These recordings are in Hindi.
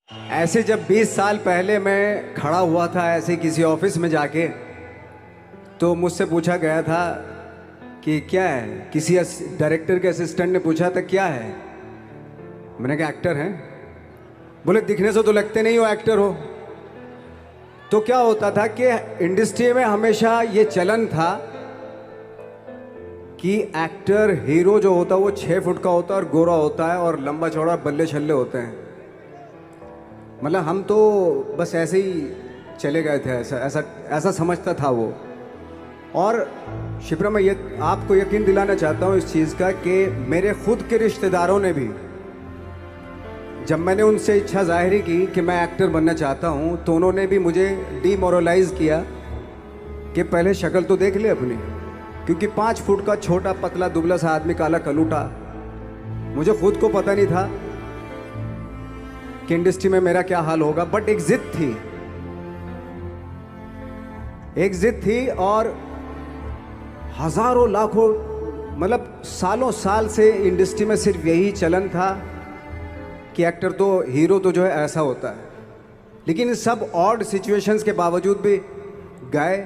ऐसे जब 20 साल पहले मैं खड़ा हुआ था ऐसे किसी ऑफिस में जाके, तो मुझसे पूछा गया था कि क्या है। किसी डायरेक्टर के असिस्टेंट ने पूछा था क्या है। मैंने कहा एक्टर हैं। बोले दिखने से तो लगते नहीं हो एक्टर हो। तो क्या होता था कि इंडस्ट्री में हमेशा ये चलन था कि एक्टर हीरो जो होता है वो 6 फुट का होता है और गोरा होता है और लंबा चौड़ा बल्ले छल्ले होते हैं। मतलब हम तो बस ऐसे ही चले गए थे, ऐसा ऐसा ऐसा समझता था वो। और शिप्रा, मैं ये आपको यकीन दिलाना चाहता हूँ इस चीज़ का कि मेरे खुद के रिश्तेदारों ने भी, जब मैंने उनसे इच्छा जाहिर की कि मैं एक्टर बनना चाहता हूँ, तो उन्होंने भी मुझे डीमोरलाइज किया कि पहले शक्ल तो देख ले अपनी, क्योंकि 5 फुट का छोटा पतला दुबला सा आदमी, काला कलूटा। मुझे खुद को पता नहीं था कि इंडस्ट्री में मेरा क्या हाल होगा, बट एक जिद थी, एक जिद थी। और हजारों लाखों, मतलब सालों साल से इंडस्ट्री में सिर्फ यही चलन था कि एक्टर तो, हीरो तो जो है ऐसा होता है। लेकिन सब ऑड सिचुएशंस के बावजूद भी गए।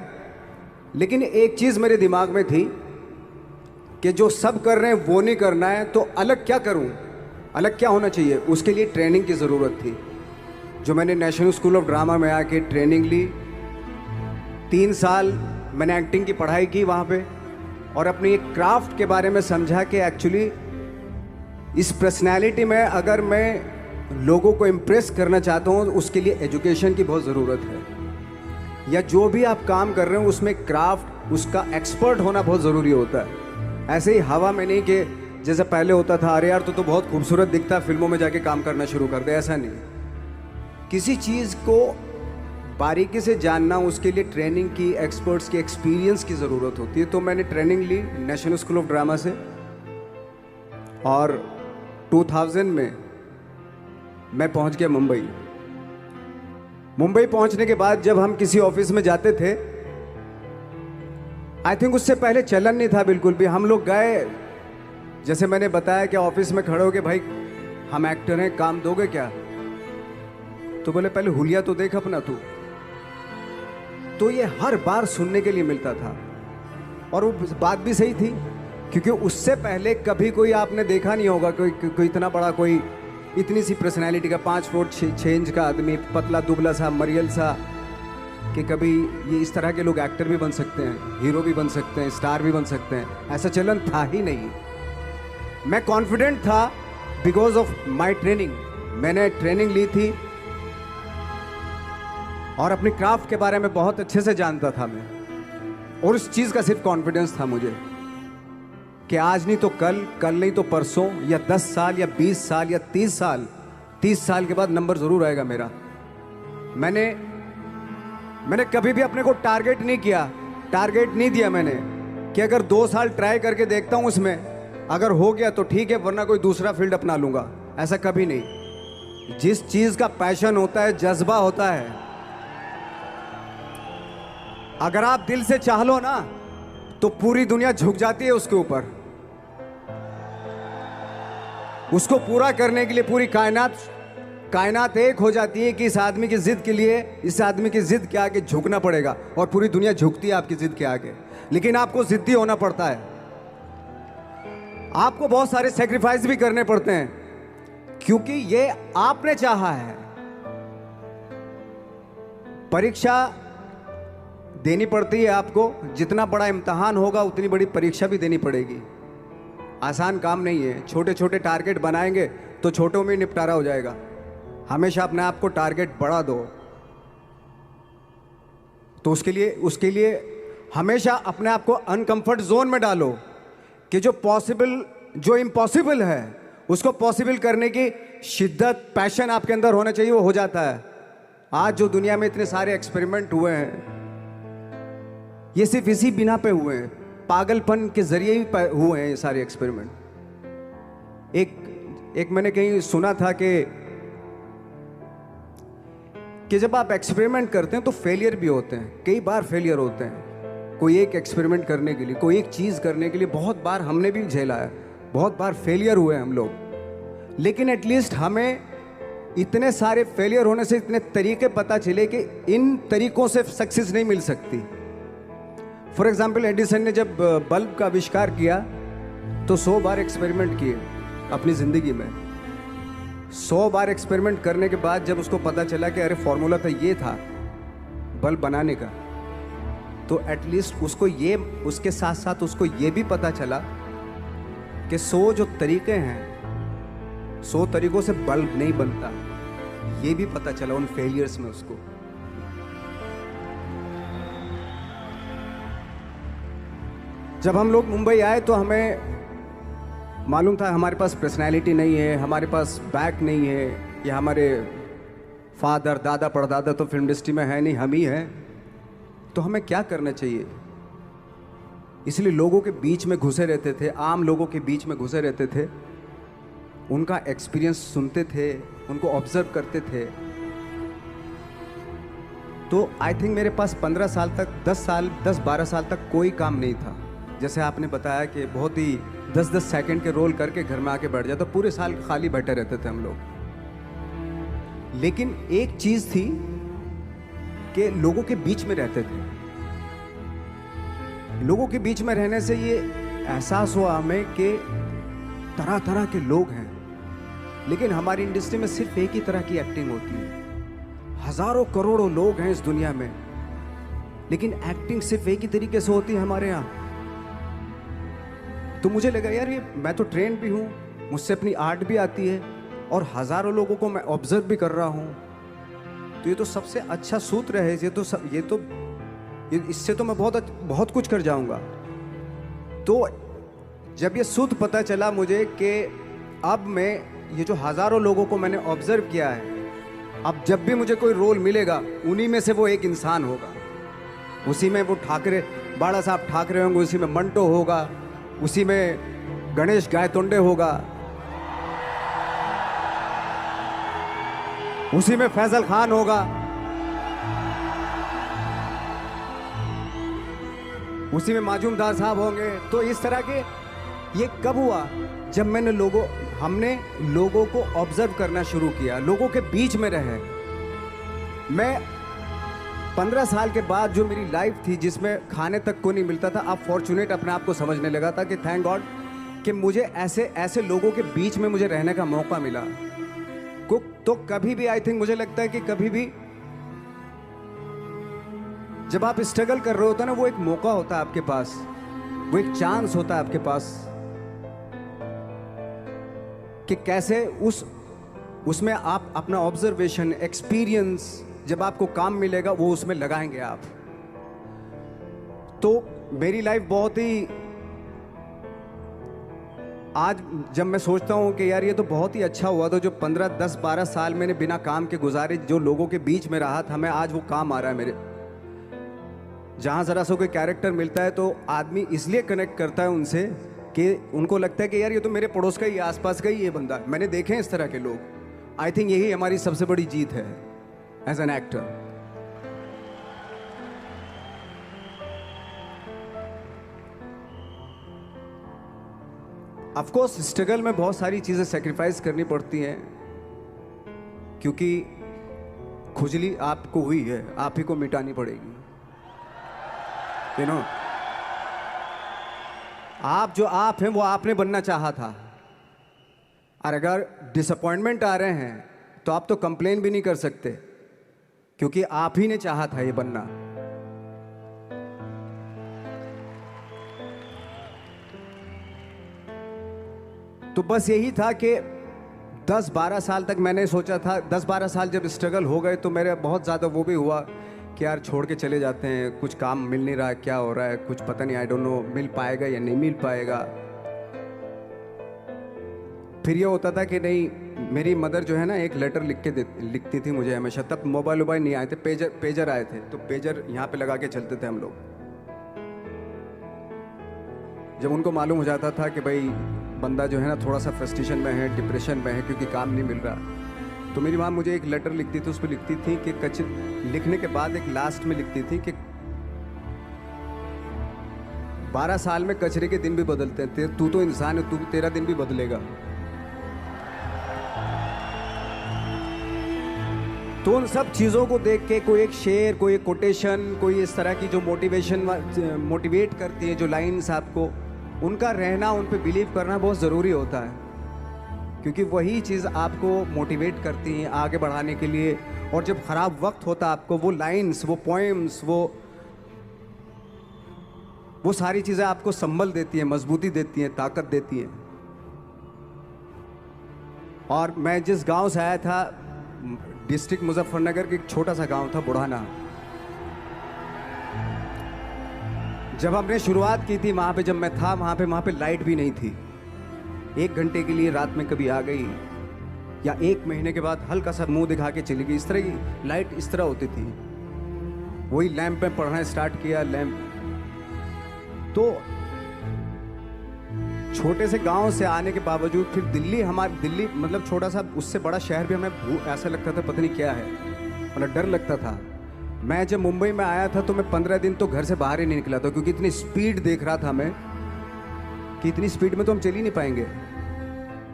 लेकिन एक चीज़ मेरे दिमाग में थी कि जो सब कर रहे हैं वो नहीं करना है, तो अलग क्या करूं, अलग क्या होना चाहिए। उसके लिए ट्रेनिंग की ज़रूरत थी, जो मैंने नेशनल स्कूल ऑफ ड्रामा में आके ट्रेनिंग ली। 3 साल मैंने एक्टिंग की पढ़ाई की वहाँ पे, और अपनी एक क्राफ्ट के बारे में समझा कि एक्चुअली इस पर्सनैलिटी में अगर मैं लोगों को इम्प्रेस करना चाहता हूँ, उसके लिए एजुकेशन की बहुत ज़रूरत है। या जो भी आप काम कर रहे हो उसमें क्राफ्ट, उसका एक्सपर्ट होना बहुत ज़रूरी होता है। ऐसे ही हवा में नहीं कि जैसे पहले होता था, अरे यार तो बहुत खूबसूरत दिखता, फिल्मों में जाके काम करना शुरू कर दे। ऐसा नहीं, किसी चीज़ को बारीकी से जानना, उसके लिए ट्रेनिंग की, एक्सपर्ट्स की, एक्सपीरियंस की ज़रूरत होती है। तो मैंने ट्रेनिंग ली नेशनल स्कूल ऑफ ड्रामा से, और 2000 में मैं पहुंच गया मुंबई। मुंबई पहुंचने के बाद जब हम किसी ऑफिस में जाते थे, आई थिंक उससे पहले चलन नहीं था बिल्कुल भी। हम लोग गए, जैसे मैंने बताया कि ऑफिस में खड़े हो के, भाई हम एक्टर हैं, काम दोगे क्या। तो बोले पहले हुलिया तो देख अपना तू। तो ये हर बार सुनने के लिए मिलता था, और वो बात भी सही थी, क्योंकि उससे पहले कभी कोई आपने देखा नहीं होगा कोई इतना बड़ा, कोई इतनी सी पर्सनैलिटी का 5 फुट 6 इंच का आदमी, पतला दुबला सा मरियल सा, कि कभी ये इस तरह के लोग एक्टर भी बन सकते हैं, हीरो भी बन सकते हैं, स्टार भी बन सकते हैं। ऐसा चलन था ही नहीं। मैं कॉन्फिडेंट था बिकॉज ऑफ माई ट्रेनिंग। मैंने ट्रेनिंग ली थी और अपनी क्राफ्ट के बारे में बहुत अच्छे से जानता था मैं, और उस चीज़ का सिर्फ कॉन्फिडेंस था मुझे कि आज नहीं तो कल, कल नहीं तो परसों, या 10 साल या 20 साल या 30 साल, 30 साल के बाद नंबर ज़रूर आएगा मेरा। मैंने कभी भी अपने को टारगेट नहीं किया, टारगेट नहीं दिया मैंने कि अगर 2 साल ट्राई करके देखता हूँ, उसमें अगर हो गया तो ठीक है, वरना कोई दूसरा फील्ड अपना लूँगा। ऐसा कभी नहीं। जिस चीज़ का पैशन होता है, जज्बा होता है, अगर आप दिल से चाह लो ना, तो पूरी दुनिया झुक जाती है उसके ऊपर। उसको पूरा करने के लिए पूरी कायनात एक हो जाती है कि इस आदमी की जिद के लिए, इस आदमी की जिद के आगे झुकना पड़ेगा, और पूरी दुनिया झुकती है आपकी जिद के आगे। लेकिन आपको जिद्दी होना पड़ता है, आपको बहुत सारे सेक्रीफाइस भी करने पड़ते हैं, क्योंकि ये आपने चाहा है। परीक्षा देनी पड़ती है आपको, जितना बड़ा इम्तहान होगा उतनी बड़ी परीक्षा भी देनी पड़ेगी। आसान काम नहीं है। छोटे छोटे टारगेट बनाएंगे तो छोटों में निपटारा हो जाएगा। हमेशा अपने आप को टारगेट बढ़ा दो। तो उसके लिए हमेशा अपने आप को अनकंफर्ट जोन में डालो, कि जो इम्पॉसिबल है उसको पॉसिबल करने की शिद्दत, पैशन आपके अंदर होना चाहिए, वो हो जाता है। आज जो दुनिया में इतने सारे एक्सपेरिमेंट हुए हैं, ये सिर्फ इसी बिना पे हुए हैं, पागलपन के जरिए ही हुए हैं ये सारे एक्सपेरिमेंट। एक मैंने कहीं सुना था कि जब आप एक्सपेरिमेंट करते हैं तो फेलियर भी होते हैं, कई बार फेलियर होते हैं। कोई एक एक्सपेरिमेंट करने के लिए, कोई एक चीज़ करने के लिए बहुत बार हमने भी झेला है, बहुत बार फेलियर हुए हम लोग। लेकिन एटलीस्ट हमें इतने सारे फेलियर होने से इतने तरीके पता चले कि इन तरीकों से सक्सेस नहीं मिल सकती। फॉर एग्जाम्पल, एडिसन ने जब बल्ब का आविष्कार किया तो 100 बार एक्सपेरिमेंट किए अपनी ज़िंदगी में। 100 बार एक्सपेरिमेंट करने के बाद जब उसको पता चला कि अरे फॉर्मूला तो ये था बल्ब बनाने का, तो एटलीस्ट उसको ये, उसके साथ साथ उसको ये भी पता चला कि 100 जो तरीके हैं, 100 तरीकों से बल्ब नहीं बनता। ये भी पता चला उन फेलियर्स में उसको। जब हम लोग मुंबई आए तो हमें मालूम था हमारे पास पर्सनैलिटी नहीं है, हमारे पास बैक नहीं है, या हमारे फादर दादा परदादा तो फिल्म इंडस्ट्री में है नहीं, हम ही हैं। तो हमें क्या करना चाहिए? इसलिए लोगों के बीच में घुसे रहते थे, आम लोगों के बीच में घुसे रहते थे, उनका एक्सपीरियंस सुनते थे, उनको ऑब्जर्व करते थे। तो आई थिंक मेरे पास 15 साल तक, 10-12 साल तक कोई काम नहीं था। जैसे आपने बताया कि बहुत ही 10-10 सेकंड के रोल करके घर में आके बैठ जाता, तो पूरे साल खाली बैठे रहते थे हम लोग। लेकिन एक चीज़ थी कि लोगों के बीच में रहते थे। लोगों के बीच में रहने से ये एहसास हुआ हमें कि तरह तरह के लोग हैं, लेकिन हमारी इंडस्ट्री में सिर्फ एक ही तरह की एक्टिंग होती है। हजारों करोड़ों लोग हैं इस दुनिया में, लेकिन एक्टिंग सिर्फ एक ही तरीके से होती है हमारे यहाँ। तो मुझे लगा यार, ये मैं तो ट्रेन भी हूँ, मुझसे अपनी आर्ट भी आती है, और हजारों लोगों को मैं ऑब्जर्व भी कर रहा हूँ, तो ये तो सबसे अच्छा सूत्र है। इससे तो मैं बहुत कुछ कर जाऊँगा। तो जब ये सूत्र पता चला मुझे कि अब मैं ये जो हजारों लोगों को मैंने ऑब्जर्व किया है, अब जब भी मुझे कोई रोल मिलेगा उन्हीं में से वो एक इंसान होगा। उसी में वो ठाकरे, बाला साहब ठाकरे होंगे, उसी में मंटो होगा, उसी में गणेश गायतोंडे होगा, उसी में फैजल खान होगा, उसी में माजूमदार साहब होंगे। तो इस तरह के, ये कब हुआ? जब हमने लोगों को ऑब्जर्व करना शुरू किया, लोगों के बीच में रहे। मैं 15 साल के बाद जो मेरी लाइफ थी, जिसमें खाने तक को नहीं मिलता था, अब फॉर्चुनेट अपने आप को समझने लगा था कि थैंक गॉड कि मुझे ऐसे लोगों के बीच में मुझे रहने का मौका मिला। तो कभी भी, आई थिंक मुझे लगता है कि कभी भी जब आप स्ट्रगल कर रहे होते हैं ना, वो एक मौका होता है आपके पास, वो एक चांस होता है आपके पास कि कैसे उसमें आप अपना ऑब्जर्वेशन, एक्सपीरियंस, जब आपको काम मिलेगा वो उसमें लगाएंगे आप। तो मेरी लाइफ बहुत ही, आज जब मैं सोचता हूँ कि यार ये तो बहुत ही अच्छा हुआ, तो जो 15, 10, 12 साल मैंने बिना काम के गुजारे, जो लोगों के बीच में रहा था मैं, आज वो काम आ रहा है मेरे। जहाँ ज़रा सा कोई कैरेक्टर मिलता है तो आदमी इसलिए कनेक्ट करता है उनसे कि उनको लगता है कि यार ये तो मेरे पड़ोस का ही, आसपास का ही ये बंदा। मैंने देखे हैं इस तरह के लोग। आई थिंक यही हमारी सबसे बड़ी जीत है as an actor. Of course struggle में बहुत सारी चीज़ें सेक्रीफाइस करनी पड़ती हैं, क्योंकि खुजली आपको हुई है, आप ही को मिटानी पड़ेगी। यू नो, आप जो आप हैं वो आपने बनना चाहा था, और अगर डिसअपॉइंटमेंट आ रहे हैं तो आप तो कंप्लेन भी नहीं कर सकते, क्योंकि आप ही ने चाहा था ये बनना। तो बस यही था कि 10-12 साल तक मैंने सोचा था, 10-12 साल जब स्ट्रगल हो गए तो मेरे बहुत ज़्यादा वो भी हुआ कि यार छोड़ के चले जाते हैं, कुछ काम मिल नहीं रहा, क्या हो रहा है कुछ पता नहीं, आई डोंट नो मिल पाएगा या नहीं मिल पाएगा। फिर ये होता था कि नहीं, मेरी मदर जो है ना एक लेटर लिखती थी मुझे हमेशा। तब मोबाइल नहीं आए थे, पेजर आए थे, तो पेजर यहाँ पे लगा के चलते थे हम लोग। जब उनको मालूम हो जाता था कि भाई बंदा जो है ना थोड़ा सा फ्रस्ट्रेशन में है, डिप्रेशन में है, क्योंकि काम नहीं मिल रहा, तो मेरी माँ मुझे एक लेटर लिखती थी। उस पर लिखती थी कि लिखने के बाद एक लास्ट में लिखती थी कि 12 साल में कचरे के दिन भी बदलते हैं, तू तो इंसान है, तेरा दिन भी बदलेगा। तो उन सब चीज़ों को देख के कोई एक शेर, कोई एक कोटेशन, कोई इस तरह की जो मोटिवेट करती है जो लाइंस आपको, उनका रहना, उन पे बिलीव करना बहुत ज़रूरी होता है, क्योंकि वही चीज़ आपको मोटिवेट करती हैं आगे बढ़ाने के लिए। और जब ख़राब वक्त होता है आपको, वो लाइंस, वो पोएम्स, वो सारी चीज़ें आपको संबल देती हैं, मजबूती देती हैं, ताकत देती हैं। और मैं जिस गांव से आया था, डिस्ट्रिक्ट मुजफ्फरनगर के एक छोटा सा गांव था बुढ़ाना। जब हमने शुरुआत की थी वहाँ पे, जब मैं था वहाँ पे लाइट भी नहीं थी। 1 घंटे के लिए रात में कभी आ गई, या 1 महीने के बाद हल्का सा मुंह दिखा के चली गई। इस तरह की लाइट इस तरह होती थी। वही लैंप में पढ़ना स्टार्ट किया, लैंप। तो छोटे से गांव से आने के बावजूद फिर दिल्ली मतलब छोटा सा, उससे बड़ा शहर भी हमें ऐसा लगता था पता नहीं क्या है, मतलब डर लगता था। मैं जब मुंबई में आया था तो मैं 15 दिन तो घर से बाहर ही नहीं निकला था, क्योंकि इतनी स्पीड देख रहा था मैं कि इतनी स्पीड में तो हम चल ही नहीं पाएंगे,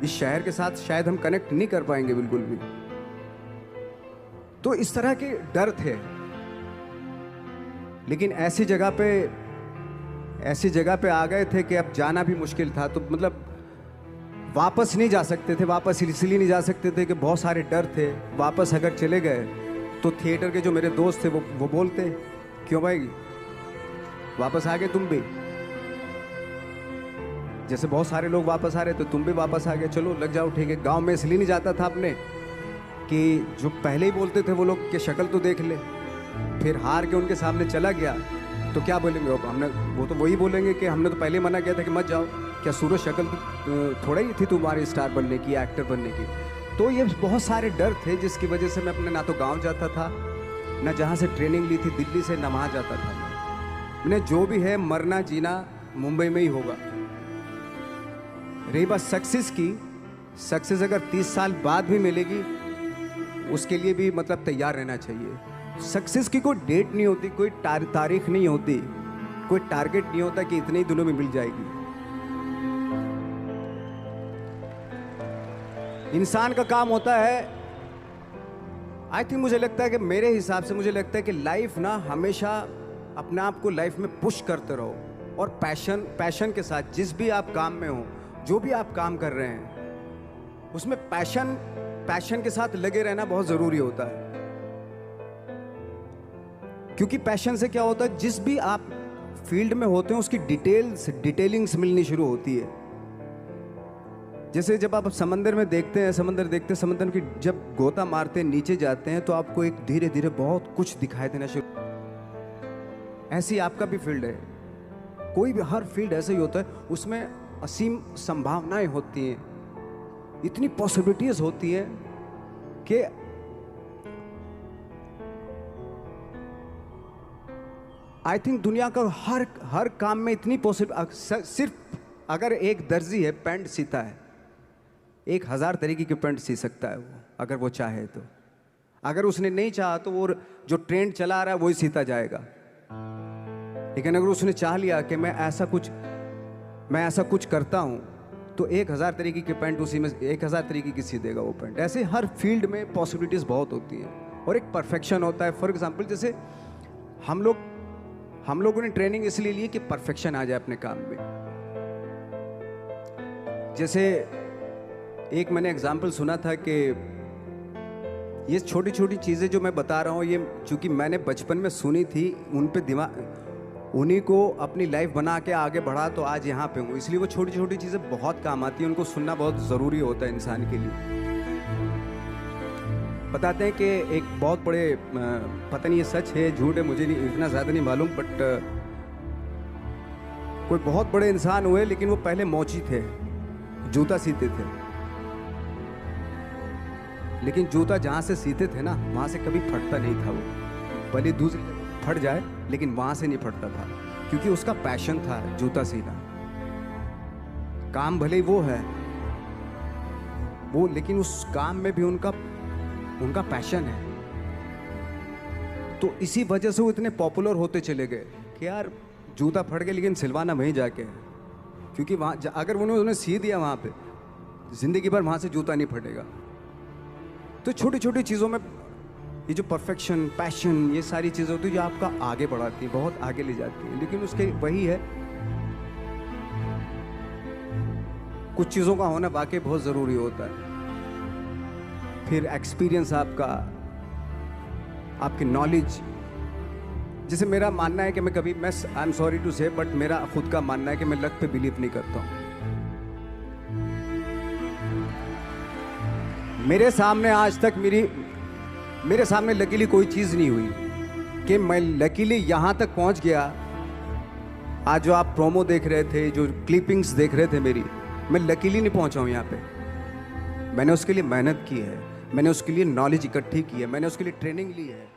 इस शहर के साथ शायद हम कनेक्ट नहीं कर पाएंगे बिल्कुल भी। तो इस तरह के डर थे। लेकिन ऐसी जगह पे आ गए थे कि अब जाना भी मुश्किल था। तो मतलब वापस नहीं जा सकते थे। वापस इसलिए नहीं जा सकते थे कि बहुत सारे डर थे। वापस अगर चले गए तो थिएटर के जो मेरे दोस्त थे वो बोलते, क्यों भाई वापस आ गए तुम भी, जैसे बहुत सारे लोग वापस आ रहे तो तुम भी वापस आ गए, चलो लग जाओ, ठीक है। गांव में इसलिए नहीं जाता था अपने कि जो पहले ही बोलते थे वो लोग कि शक्ल तो देख ले, फिर हार के उनके सामने चला गया तो क्या बोलेंगे वो तो वही बोलेंगे कि हमने तो पहले मना किया था कि मत जाओ, क्या सूरज शक्ल थोड़ा ही थी तुम्हारी स्टार बनने की, एक्टर बनने की। तो ये बहुत सारे डर थे जिसकी वजह से मैं अपने ना तो गांव जाता था, ना जहाँ से ट्रेनिंग ली थी दिल्ली से, ना वहाँ जाता था। मैंने जो भी है मरना जीना मुंबई में ही होगा। रही बात सक्सेस की, सक्सेस अगर 30 साल बाद भी मिलेगी उसके लिए भी मतलब तैयार रहना चाहिए। सक्सेस की कोई डेट नहीं होती, कोई तारीख नहीं होती, कोई टारगेट नहीं होता कि इतने ही दिनों में मिल जाएगी। इंसान का काम होता है, आई थिंक मुझे लगता है कि मेरे हिसाब से मुझे लगता है कि लाइफ ना हमेशा अपने आप को लाइफ में पुश करते रहो, और पैशन के साथ जिस भी आप काम में हो, जो भी आप काम कर रहे हैं उसमें पैशन के साथ लगे रहना बहुत ज़रूरी होता है। क्योंकि पैशन से क्या होता है, जिस भी आप फील्ड में होते हैं उसकी डिटेलिंग्स मिलनी शुरू होती है। जैसे जब आप समंदर में देखते हैं, समंदर की जब गोता मारते हैं, नीचे जाते हैं, तो आपको एक धीरे धीरे बहुत कुछ दिखाई देना शुरू। ऐसी आपका भी फील्ड है, कोई भी हर फील्ड ऐसा ही होता है, उसमें असीम संभावनाएं होती हैं, इतनी पॉसिबिलिटीज होती हैं कि आई थिंक दुनिया का हर काम में इतनी सिर्फ अगर एक दर्जी है पैंट सीता है, 1000 तरीके की पैंट सी सकता है वो, अगर वो चाहे तो। अगर उसने नहीं चाहा तो वो जो ट्रेंड चला रहा है वही सीता जाएगा। लेकिन अगर उसने चाह लिया कि मैं ऐसा कुछ करता हूँ, तो 1000 तरीके की पैंट उसी में 1000 तरीके की सी देगा वो पैंट। ऐसे हर फील्ड में पॉसिबिलिटीज़ बहुत होती हैं, और एक परफेक्शन होता है। फॉर एग्जांपल जैसे हम लोगों ने ट्रेनिंग इसलिए ली कि परफेक्शन आ जाए अपने काम में। जैसे एक मैंने एग्जांपल सुना था कि ये छोटी छोटी चीज़ें जो मैं बता रहा हूँ, ये चूँकि मैंने बचपन में सुनी थी, उन पे उन्हीं को अपनी लाइफ बना के आगे बढ़ा तो आज यहाँ पे हूँ। इसलिए वो छोटी छोटी चीज़ें बहुत काम आती हैं, उनको सुनना बहुत ज़रूरी होता है इंसान के लिए। बताते हैं कि एक बहुत बड़े, पता नहीं ये सच है झूठ है, मुझे नहीं इतना ज़्यादा नहीं मालूम, बट कोई बहुत बड़े इंसान हुए, लेकिन वो पहले मोची थे, जूता सीते थे। लेकिन जूता जहाँ से सीते थे ना, वहाँ से कभी फटता नहीं था वो, भले दूसरी फट जाए लेकिन वहाँ से नहीं फटता था, क्योंकि उसका पैशन था जूता सीना। काम भले वो है वो, लेकिन उस काम में भी उनका पैशन है। तो इसी वजह से वो इतने पॉपुलर होते चले गए कि यार जूता फट गया लेकिन सिलवाना वहीं जाके है, क्योंकि वहाँ अगर उन्होंने सी दिया वहाँ पे, जिंदगी भर वहाँ से जूता नहीं फटेगा। तो छोटी छोटी चीज़ों में ये जो परफेक्शन, पैशन, ये सारी चीज़ें होती है जो आपका आगे बढ़ाती है, बहुत आगे ले जाती है। लेकिन उसके वही है, कुछ चीज़ों का होना वाकई बहुत ज़रूरी होता है। फिर एक्सपीरियंस आपका, आपकी नॉलेज। जैसे मेरा मानना है कि मैं आई एम सॉरी टू से, बट मेरा खुद का मानना है कि मैं लक पे बिलीव नहीं करता हूँ। मेरे सामने आज तक मेरे सामने लकीली कोई चीज़ नहीं हुई कि मैं लकीली यहाँ तक पहुँच गया। आज जो आप प्रोमो देख रहे थे, जो क्लिपिंग्स देख रहे थे मेरी, मैं लकीली नहीं पहुँचा हूँ यहाँ पे। मैंने उसके लिए मेहनत की है, मैंने उसके लिए नॉलेज इकट्ठी की है, मैंने उसके लिए ट्रेनिंग ली है।